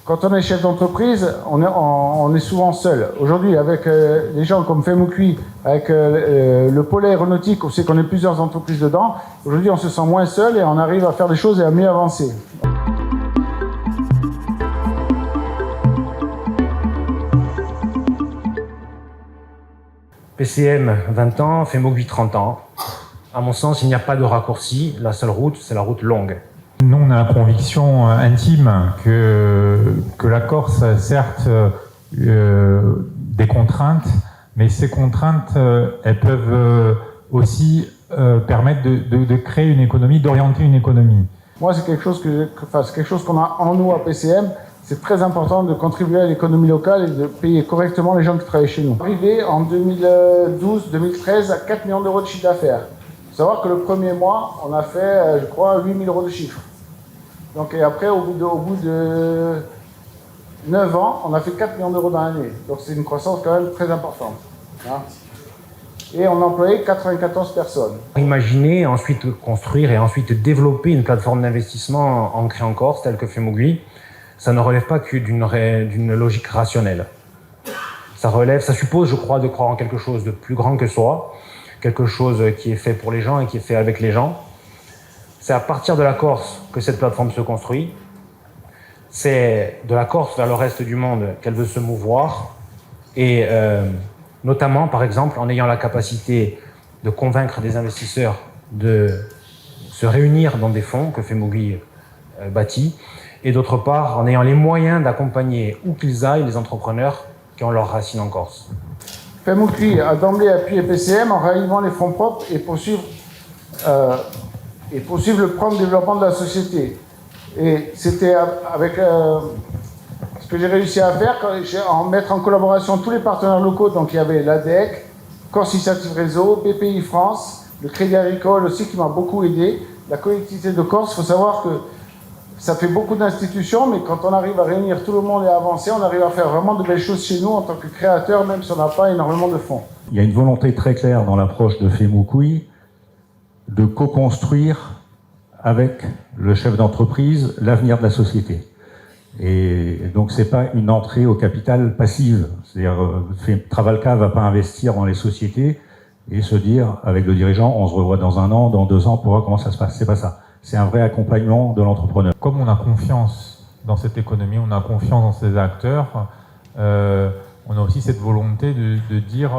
Quand on est chef d'entreprise, on est souvent seul. Aujourd'hui, avec les gens comme Femukui, avec le pôle aéronautique, on sait qu'on est plusieurs entreprises dedans. Aujourd'hui, on se sent moins seul et on arrive à faire des choses et à mieux avancer. PCM 20 ans, Femukui 30 ans. À mon sens, il n'y a pas de raccourci. La seule route, c'est la route longue. Nous, on a la conviction intime que la Corse a certes des contraintes, mais ces contraintes, elles peuvent aussi permettre de créer une économie, d'orienter une économie. Moi, c'est quelque chose qu'on a en nous à PCM. C'est très important de contribuer à l'économie locale et de payer correctement les gens qui travaillent chez nous. Arrivé en 2012-2013 à 4 millions d'euros de chiffre d'affaires. Il faut savoir que le premier mois, on a fait, je crois, 8 000 euros de chiffre. Donc, et après, au bout de 9 ans, on a fait 4 millions d'euros dans l'année. Donc, c'est une croissance quand même très importante. Hein. Et on a employé 94 personnes. Imaginez ensuite construire et ensuite développer une plateforme d'investissement ancrée en Corse, telle que Femukui, ça ne relève pas que d'une logique rationnelle. Ça suppose, je crois, de croire en quelque chose de plus grand que soi, quelque chose qui est fait pour les gens et qui est fait avec les gens. C'est à partir de la Corse que cette plateforme se construit. C'est de la Corse vers le reste du monde qu'elle veut se mouvoir. Et notamment, par exemple, en ayant la capacité de convaincre des investisseurs de se réunir dans des fonds que Femukui bâtit. Et d'autre part, en ayant les moyens d'accompagner où qu'ils aillent les entrepreneurs qui ont leurs racines en Corse. Femukui a d'emblée appuyé PCM en réalisant les fonds propres et poursuivre le plan de développement de la société. Et c'était avec ce que j'ai réussi à faire, en mettre en collaboration tous les partenaires locaux. Donc il y avait l'ADEC, Corse Initiative Réseau, BPI France, le Crédit Agricole aussi qui m'a beaucoup aidé, la collectivité de Corse. Il faut savoir que ça fait beaucoup d'institutions, mais quand on arrive à réunir tout le monde et à avancer, on arrive à faire vraiment de belles choses chez nous en tant que créateur, même si on n'a pas énormément de fonds. Il y a une volonté très claire dans l'approche de Femukui de co-construire avec le chef d'entreprise l'avenir de la société. Et donc c'est pas une entrée au capital passive. C'est-à-dire Travalca va pas investir dans les sociétés et se dire avec le dirigeant on se revoit dans 1 an, dans 2 ans pour voir comment ça se passe. C'est pas ça. C'est un vrai accompagnement de l'entrepreneur. Comme on a confiance dans cette économie, on a confiance dans ces acteurs, on a aussi cette volonté de dire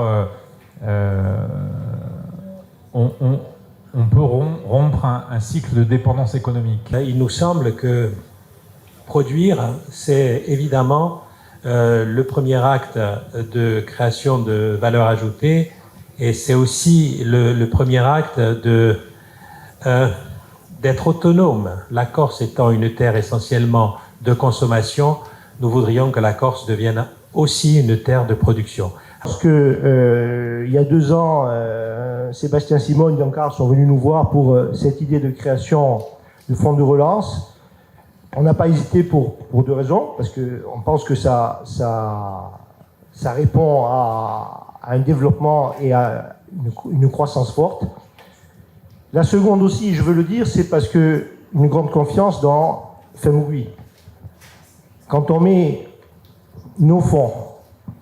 on peut rompre un cycle de dépendance économique. Il nous semble que produire, c'est évidemment le premier acte de création de valeur ajoutée et c'est aussi le premier acte d'être autonome. La Corse étant une terre essentiellement de consommation, nous voudrions que la Corse devienne aussi une terre de production. Parce que il y a 2 ans, Sébastien Simon et Giancarlo sont venus nous voir pour cette idée de création de fonds de relance. On n'a pas hésité pour 2 raisons, parce qu'on pense que ça répond à un développement et à une croissance forte. La seconde aussi, je veux le dire, c'est parce que une grande confiance dans Femukui. Quand on met nos fonds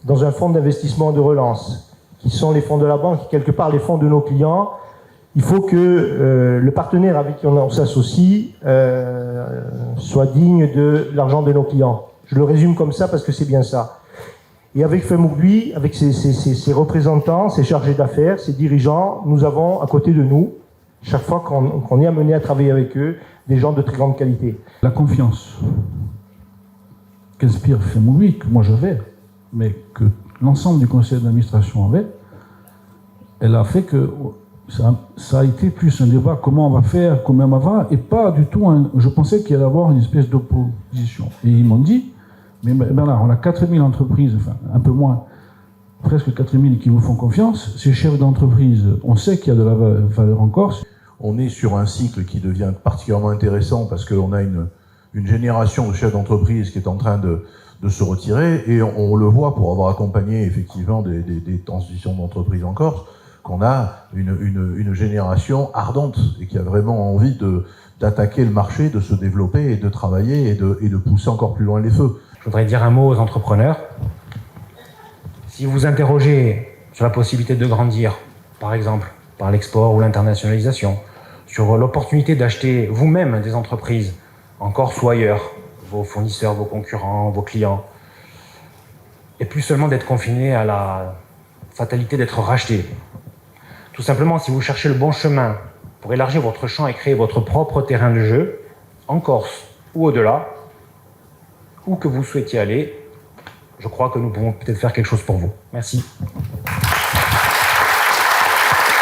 dans un fonds d'investissement de relance, qui sont les fonds de la banque, quelque part les fonds de nos clients, il faut que le partenaire avec qui on s'associe soit digne de l'argent de nos clients. Je le résume comme ça parce que c'est bien ça. Et avec Femukui, avec ses représentants, ses chargés d'affaires, ses dirigeants, nous avons à côté de nous, chaque fois qu'on est amené à travailler avec eux, des gens de très grande qualité. La confiance qu'inspire Femukui, que moi j'avais, mais que l'ensemble du conseil d'administration avait, elle a fait que ça a été plus un débat comment on va faire, combien on va, et pas du tout je pensais qu'il allait y avoir une espèce d'opposition. Et ils m'ont dit, mais Bernard, on a 4000 entreprises, enfin un peu moins, presque 4000 qui vous font confiance. Ces chefs d'entreprise, on sait qu'il y a de la valeur en Corse. On est sur un cycle qui devient particulièrement intéressant parce qu'on a une génération de chefs d'entreprise qui est en train de se retirer et on le voit pour avoir accompagné effectivement des transitions d'entreprise en Corse, qu'on a une génération ardente et qui a vraiment envie d'attaquer le marché, de se développer et de travailler et de pousser encore plus loin les feux. voudrais dire un mot aux entrepreneurs. Si vous vous interrogez sur la possibilité de grandir, par exemple, par l'export ou l'internationalisation, sur l'opportunité d'acheter vous-même des entreprises en Corse ou ailleurs, vos fournisseurs, vos concurrents, vos clients, et plus seulement d'être confiné à la fatalité d'être racheté. Tout simplement, si vous cherchez le bon chemin pour élargir votre champ et créer votre propre terrain de jeu, en Corse ou au-delà, où que vous souhaitiez aller, je crois que nous pouvons peut-être faire quelque chose pour vous. Merci.